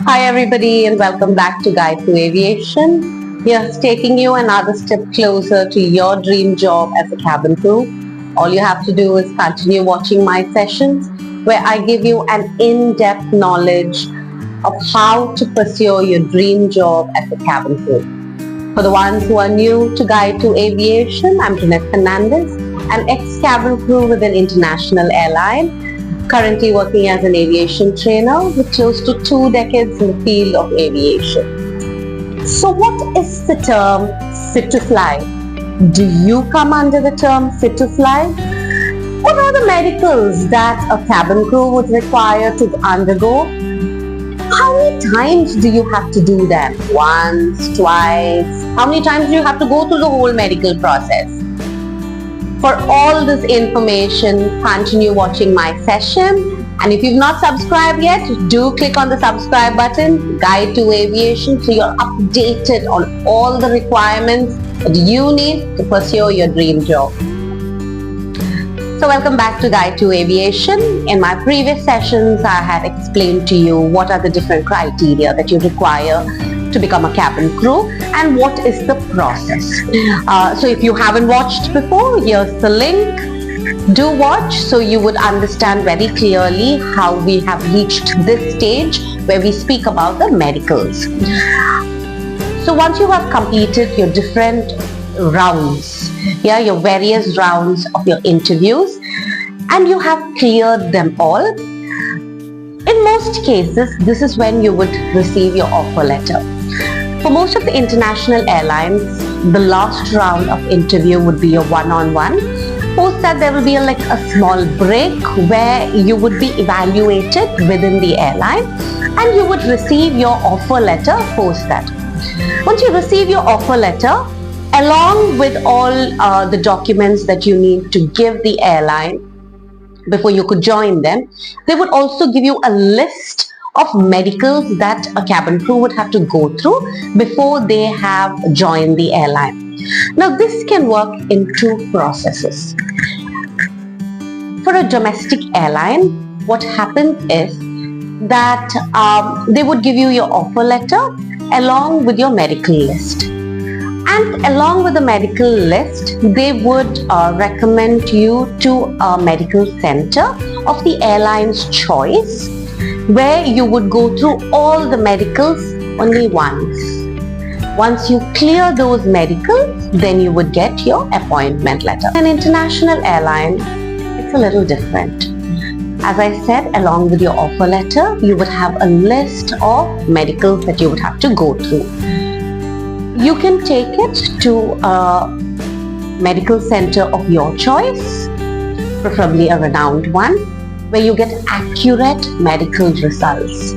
Hi everybody and welcome back to Guide to Aviation. Here's taking you another step closer to your dream job as a cabin crew. All you have to do is continue watching my sessions where I give you an in-depth knowledge of how to pursue your dream job as a cabin crew. For the ones who are new to Guide to Aviation, I'm Drynette Fernandez, an ex-cabin crew with an international airline, currently working as an aviation trainer with close to 2 decades in the field of aviation. So what is the term fit to fly? Do you come under the term fit to fly? What are the medicals that a cabin crew would require to undergo? How many times do you have to do them? Once, twice? How many times do you have to go through the whole medical process? For all this information, continue watching my session. And if you've not subscribed yet, do click on the subscribe button, Guide to Aviation, so you're updated on all the requirements that you need to pursue your dream job. So welcome back to Guide to Aviation. In my previous sessions, I had explained to you what are the different criteria that you require to become a cabin crew and what is the process. So if you haven't watched before, here's the link. Do watch so you would understand very clearly how we have reached this stage where we speak about the medicals. So once you have completed your different rounds, your various rounds of your interviews, and you have cleared them all, in most cases, this is when you would receive your offer letter. For most of the international airlines, the last round of interview would be a one-on-one. Post that, there will be a small break where you would be evaluated within the airline and you would receive your offer letter post that. Once you receive your offer letter, along with all the documents that you need to give the airline before you could join them, they would also give you a list of medicals that a cabin crew would have to go through before they have joined the airline. Now this can work in two processes. For a domestic airline, what happens is that they would give you your offer letter along with your medical list. And along with the medical list, they would recommend you to a medical center of the airline's choice, where you would go through all the medicals only once. Once you clear those medicals, then you would get your appointment letter. An international airline, it's a little different. As I said, along with your offer letter, you would have a list of medicals that you would have to go through. You can take it to a medical center of your choice, preferably a renowned one, where you get accurate medical results.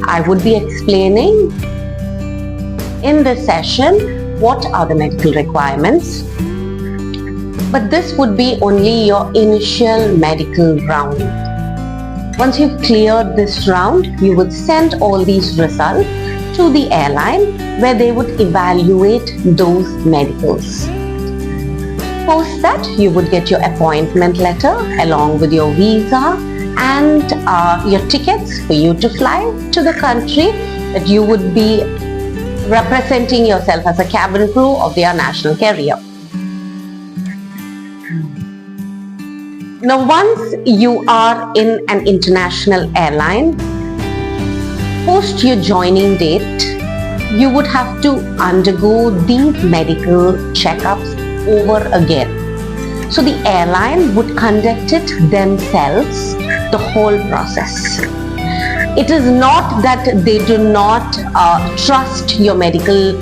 I would be explaining in this session what are the medical requirements, but this would be only your initial medical round. Once you've cleared this round, you would send all these results to the airline where they would evaluate those medicals. Post that, you would get your appointment letter along with your visa and your tickets for you to fly to the country that you would be representing yourself as a cabin crew of their national carrier. Now once you are in an international airline, post your joining date, you would have to undergo these medical checkups over again. So the airline would conduct it themselves, the whole process. It is not that they do not trust your medical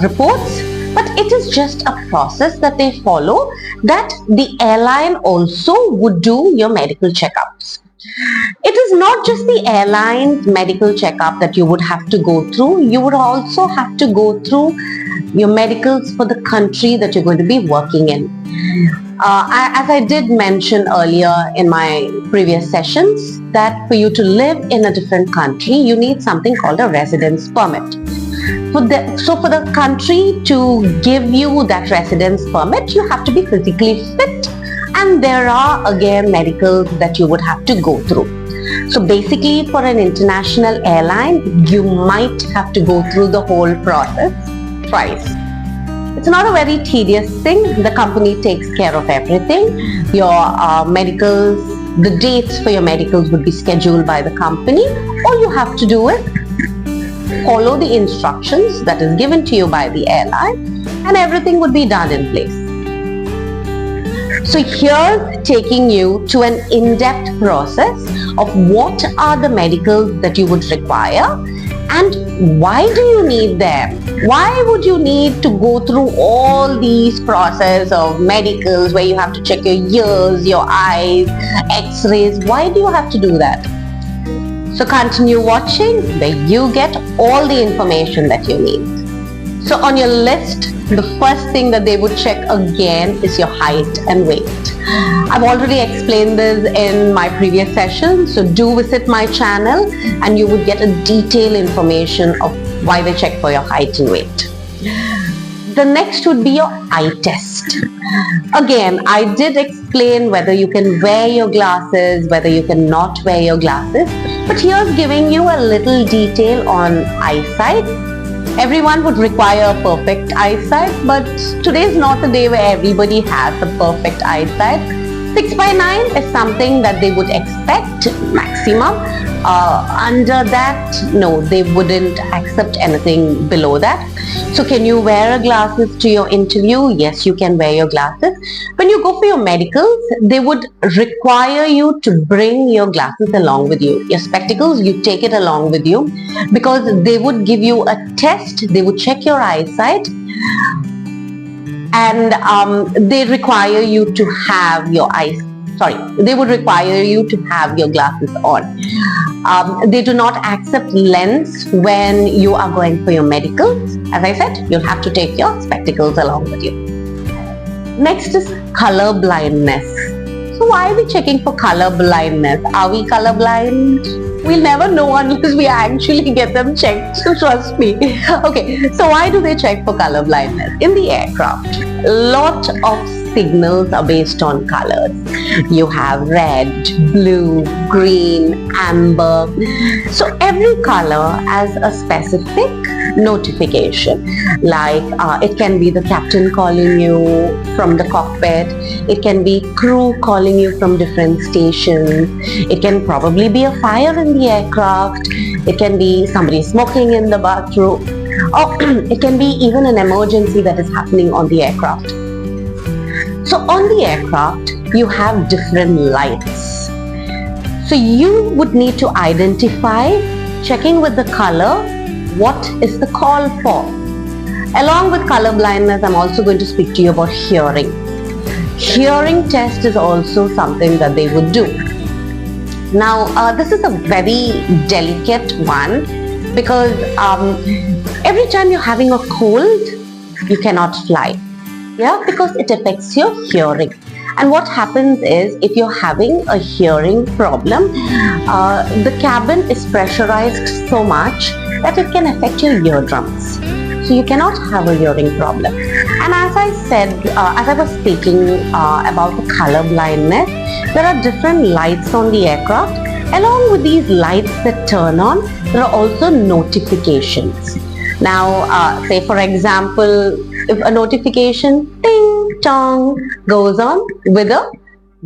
reports, but it is just a process that they follow, that the airline also would do your medical checkups. It is not just the airline's medical checkup that you would have to go through. You would also have to go through your medicals for the country that you're going to be working in. As I did mention earlier in my previous sessions, that for you to live in a different country, you need something called a residence permit. So for the country to give you that residence permit, you have to be physically fit, and there are again medicals that you would have to go through. So basically, for an international airline, you might have to go through the whole process twice. It's not a very tedious thing. The company takes care of everything. Your medicals, the dates for your medicals would be scheduled by the company. All you have to do is follow the instructions that is given to you by the airline, and everything would be done in place. So here's taking you to an in-depth process of what are the medicals that you would require and why do you need them? Why would you need to go through all these process of medicals where you have to check your ears, your eyes, x-rays? Why do you have to do that? So continue watching where you get all the information that you need. So on your list, the first thing that they would check again is your height and weight. I've already explained this in my previous session, so do visit my channel and you would get a detailed information of why they check for your height and weight. The next would be your eye test. Again, I did explain whether you can wear your glasses, whether you cannot wear your glasses, but here's giving you a little detail on eyesight. Everyone would require a perfect eyesight, but today's not the day where everybody has a perfect eyesight. 6/9 is something that they would expect maximum. Under that, no, they wouldn't accept anything below that. So can you wear glasses to your interview? Yes, you can wear your glasses. When you go for your medicals, they would require you to bring your glasses along with you. Your spectacles, you take it along with you because they would give you a test. They would check your eyesight and they require you to have your they would require you to have your glasses on. They do not accept lens when you are going for your medicals. As I said, you'll have to take your spectacles along with you. Next is color blindness. So why are we checking for color blindness? Are we color blind? We'll never know unless we actually get them checked, trust me. Okay, so why do they check for color blindness? In the aircraft, a lot of signals are based on colors. You have red, blue, green, amber. So every color has a specific notification. Like it can be the captain calling you from the cockpit. It can be crew calling you from different stations. It can probably be a fire in the aircraft. It can be somebody smoking in the bathroom. Or it can be even an emergency that is happening on the aircraft. So on the aircraft, you have different lights. So you would need to identify, checking with the color, what is the call for. Along with color blindness, I'm also going to speak to you about hearing. Hearing test is also something that they would do. Now, this is a very delicate one because every time you're having a cold, you cannot fly. Yeah, because it affects your hearing. And what happens is, if you're having a hearing problem, the cabin is pressurized so much that it can affect your eardrums. So you cannot have a hearing problem. And as I said, as I was speaking about the color blindness, there are different lights on the aircraft. Along with these lights that turn on, there are also notifications. Now, say for example, if a notification ting tong goes on with a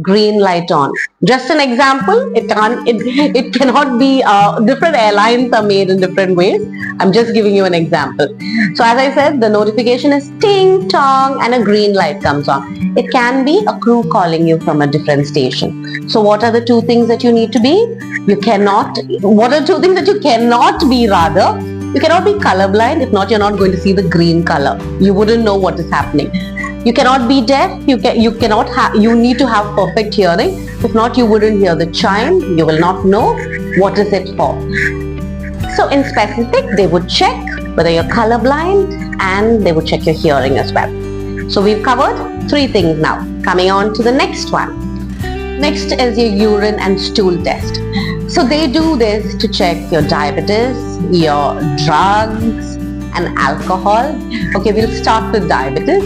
green light on. Just an example, it cannot be, different airlines are made in different ways. I'm just giving you an example. So as I said, the notification is ting tong and a green light comes on. It can be a crew calling you from a different station. So what are the two things that you need to be? What are two things that you cannot be rather? You cannot be colorblind. If not, you're not going to see the green color. You wouldn't know what is happening. You cannot be deaf. You need to have perfect hearing. If not, you wouldn't hear the chime. You will not know what is it for. So in specific, they would check whether you're colorblind and they would check your hearing as well. So we've covered 3 things now. Coming on to the next one. Next is your urine and stool test. So they do this to check your diabetes, your drugs, and alcohol. Okay, we'll start with diabetes.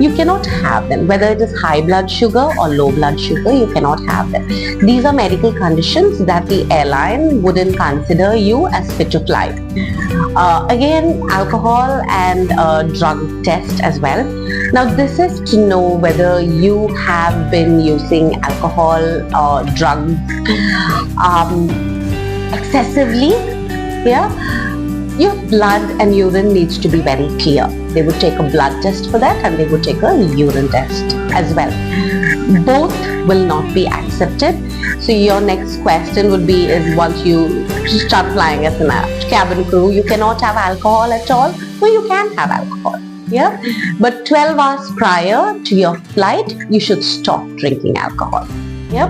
You cannot have them. Whether it is high blood sugar or low blood sugar, you cannot have them. These are medical conditions that the airline wouldn't consider you as fit to fly. Again, alcohol and drug test as well. Now this is to know whether you have been using alcohol or drugs excessively. Yeah, your blood and urine needs to be very clear. They would take a blood test for that, and they would take a urine test as well. Both will not be accepted. So your next question would be, is once you start flying as a cabin crew, you cannot have alcohol at all? No, you can have alcohol. Yeah, but 12 hours prior to your flight, you should stop drinking alcohol. Yeah,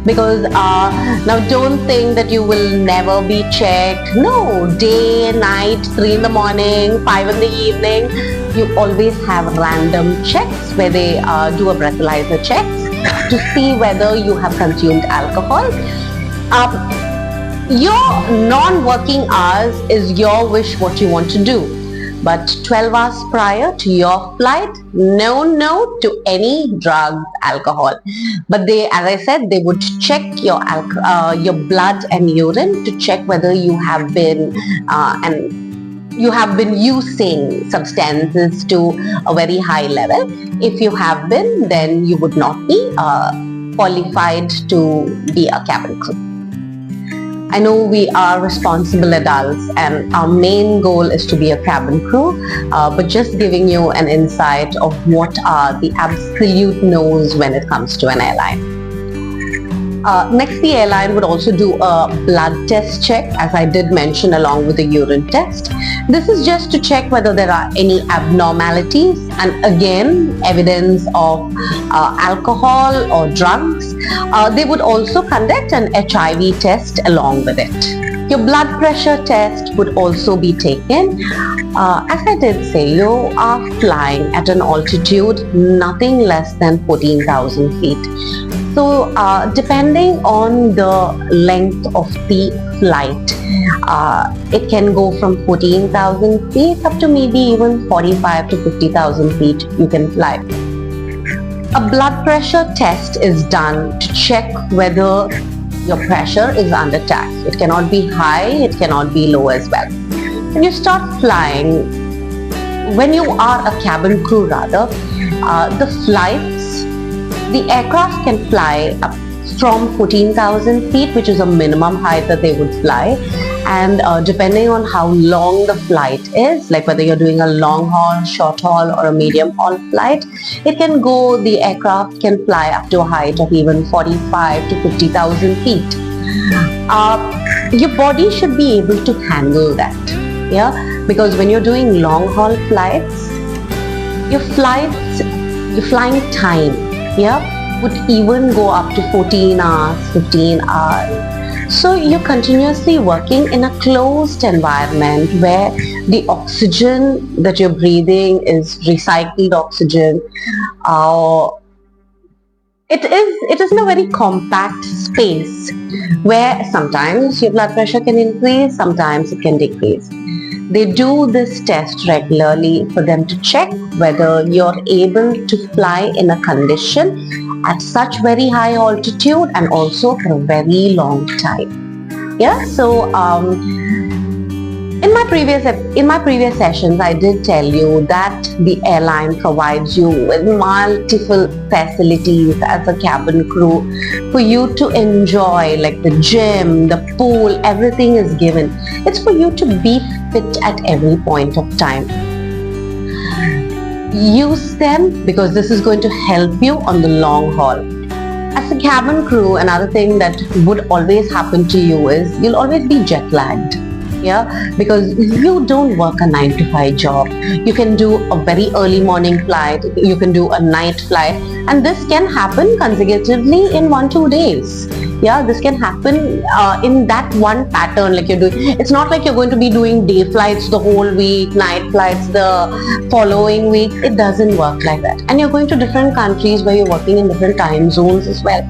because now don't think that you will never be checked. No, day, night, 3 in the morning, 5 in the evening, you always have random checks where they do a breathalyzer checks to see whether you have consumed alcohol. Your non-working hours is your wish what you want to do. But 12 hours prior to your flight, no to any drugs, alcohol. But they, as I said, they would check your blood and urine to check whether you have been using substances to a very high level. If you have been, then you would not be qualified to be a cabin crew. I know we are responsible adults and our main goal is to be a cabin crew, but just giving you an insight of what are the absolute no's when it comes to an airline. Next, the airline would also do a blood test check, as I did mention, along with the urine test. This is just to check whether there are any abnormalities and again evidence of alcohol or drugs. They would also conduct an HIV test along with it. Your blood pressure test would also be taken. As I did say, you are flying at an altitude nothing less than 14,000 feet. So depending on the length of the flight, it can go from 14,000 feet up to maybe even 45 to 50,000 feet you can fly. A blood pressure test is done to check whether your pressure is under attack. It cannot be high, it cannot be low as well. When you start flying, when you are a cabin crew rather, the aircraft can fly up from 14,000 feet, which is a minimum height that they would fly. And depending on how long the flight is, like whether you're doing a long haul, short haul or a medium haul flight, the aircraft can fly up to a height of even 45 to 50,000 feet. Your body should be able to handle that. Yeah, because when you're doing long haul flights, your flying time, yeah, would even go up to 14 hours, 15 hours. So you're continuously working in a closed environment where the oxygen that you're breathing is recycled oxygen. It is in a very compact space where sometimes your blood pressure can increase, sometimes it can decrease. They do this test regularly for them to check whether you're able to fly in a condition at such very high altitude and also for a very long time. Yeah, so in my previous sessions, I did tell you that the airline provides you with multiple facilities as a cabin crew for you to enjoy, like the gym, the pool, everything is given. It's for you to be fit at every point of time. Use them because this is going to help you on the long haul. As a cabin crew, another thing that would always happen to you is you'll always be jet lagged. Yeah, because you don't work a 9-to-5 job. You can do a very early morning flight, you can do a night flight, and this can happen consecutively in 1-2 days. Yeah, this can happen in that one pattern like you're doing. It's not like you're going to be doing day flights the whole week, night flights the following week. It doesn't work like that. And you're going to different countries where you're working in different time zones as well.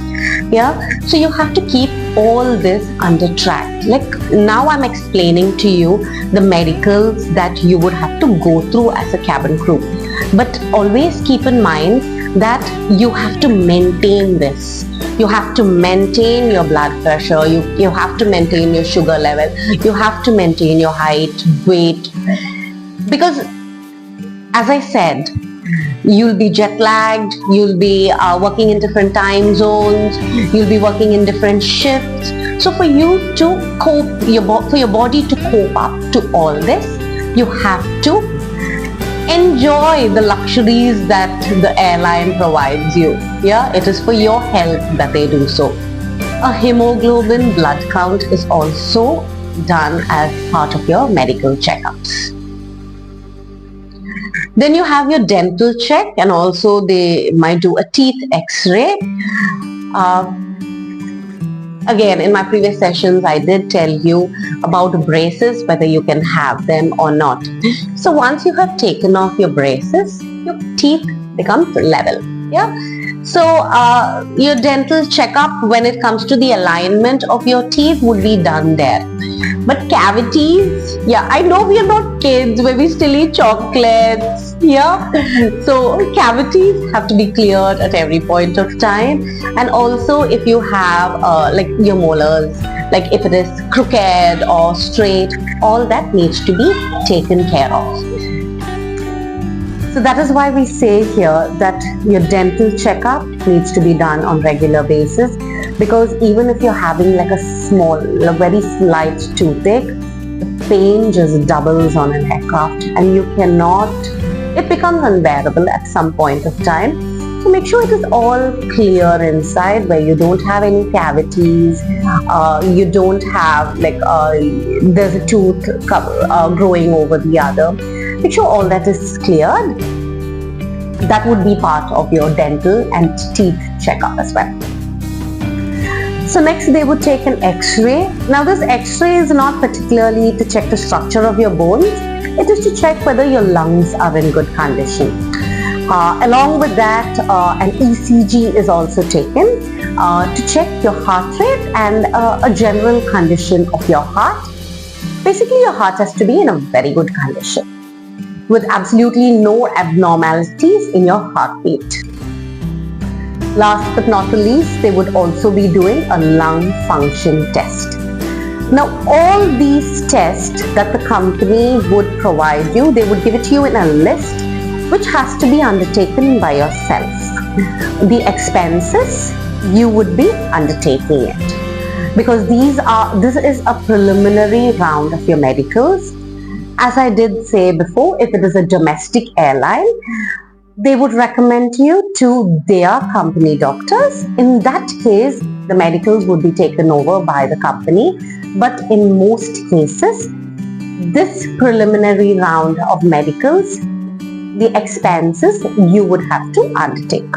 Yeah, so you have to keep all this under track. Like now I'm explaining to you the medicals that you would have to go through as a cabin crew. But always keep in mind that you have to maintain this. You have to maintain your blood pressure, you have to maintain your sugar level, you have to maintain your height, weight. Because as I said, you'll be jet lagged, you'll be working in different time zones, you'll be working in different shifts. So for you to cope, for your body to cope up to all this, you have to enjoy the luxuries that the airline provides you. Yeah, it is for your health that they do so. A hemoglobin blood count is also done as part of your medical checkups. Then you have your dental check, and also they might do a teeth x-ray. Again, in my previous sessions, I did tell you about braces, whether you can have them or not. So once you have taken off your braces, your teeth become level. Yeah. So your dental checkup when it comes to the alignment of your teeth would be done there. But cavities, yeah, I know we are not kids where we still eat chocolates. Yeah. So cavities have to be cleared at every point of time. And also if you have like your molars, like if it is crooked or straight, all that needs to be taken care of. So that is why we say here that your dental checkup needs to be done on regular basis, because even if you're having like a very slight toothache, the pain just doubles on an aircraft and you cannot, it becomes unbearable at some point of time. So make sure it is all clear inside, where you don't have any cavities, you don't have like there's a tooth growing over the other. Make sure all that is cleared. That would be part of your dental and teeth checkup as well. So next they would take an x-ray. Now this x-ray is not particularly to check the structure of your bones. It is to check whether your lungs are in good condition. Along with that, an ECG is also taken to check your heart rate and a general condition of your heart. Basically, your heart has to be in a very good condition, with absolutely no abnormalities in your heartbeat. Last but not the least, they would also be doing a lung function test. Now, all these tests that the company would provide you, they would give it to you in a list which has to be undertaken by yourself. The expenses, you would be undertaking it, because this is a preliminary round of your medicals. As I did say before, if it is a domestic airline, they would recommend you to their company doctors. In that case, the medicals would be taken over by the company. But in most cases, this preliminary round of medicals, the expenses you would have to undertake.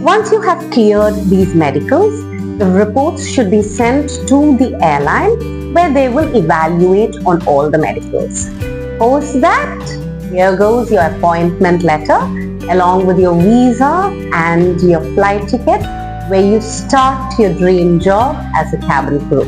Once you have cleared these medicals, the reports should be sent to the airline, where they will evaluate on all the medicals. Post that, here goes your appointment letter along with your visa and your flight ticket, where you start your dream job as a cabin crew.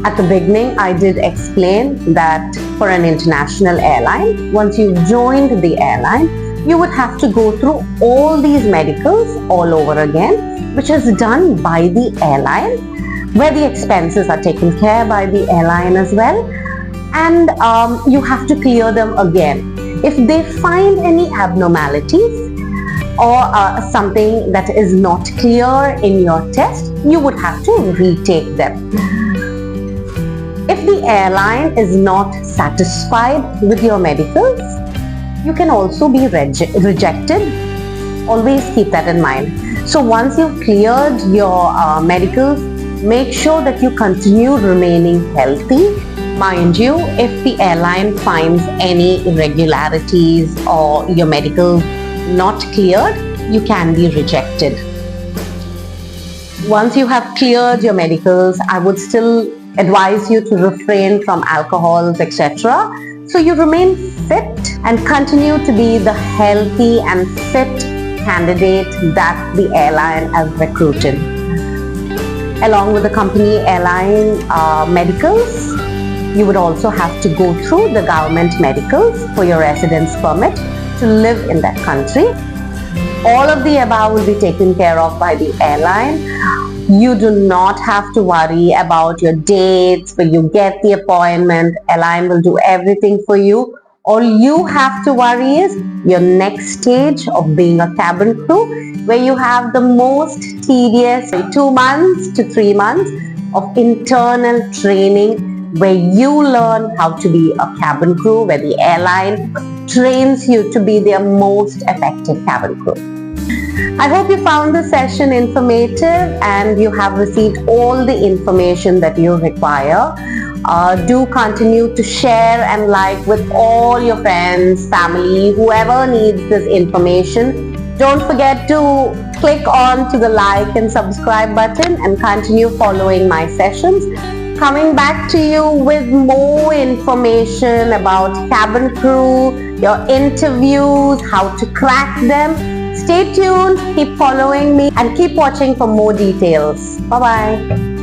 At the beginning, I did explain that for an international airline, once you joined the airline, you would have to go through all these medicals all over again, which is done by the airline, where the expenses are taken care by the airline as well, and you have to clear them again. If they find any abnormalities or something that is not clear in your test, you would have to retake them. If the airline is not satisfied with your medicals, you can also be rejected. Always keep that in mind. So once you've cleared your medicals, make sure that you continue remaining healthy. Mind you, if the airline finds any irregularities or your medicals not cleared, you can be rejected. Once you have cleared your medicals, I would still advise you to refrain from alcohols, etc. So you remain fit and continue to be the healthy and fit candidate that the airline has recruited. Along with the company airline medicals, you would also have to go through the government medicals for your residence permit to live in that country. All of the above will be taken care of by the airline. You do not have to worry about your dates, when you get the appointment. Airline will do everything for you. All you have to worry is your next stage of being a cabin crew, where you have the most tedious 2 months to 3 months of internal training, where you learn how to be a cabin crew, where the airline trains you to be their most effective cabin crew. I hope you found this session informative and you have received all the information that you require. Do continue to share and like with all your friends, family, whoever needs this information. Don't forget to click on to the like and subscribe button and continue following my sessions. Coming back to you with more information about cabin crew, your interviews, how to crack them. Stay tuned, keep following me and keep watching for more details. Bye-bye.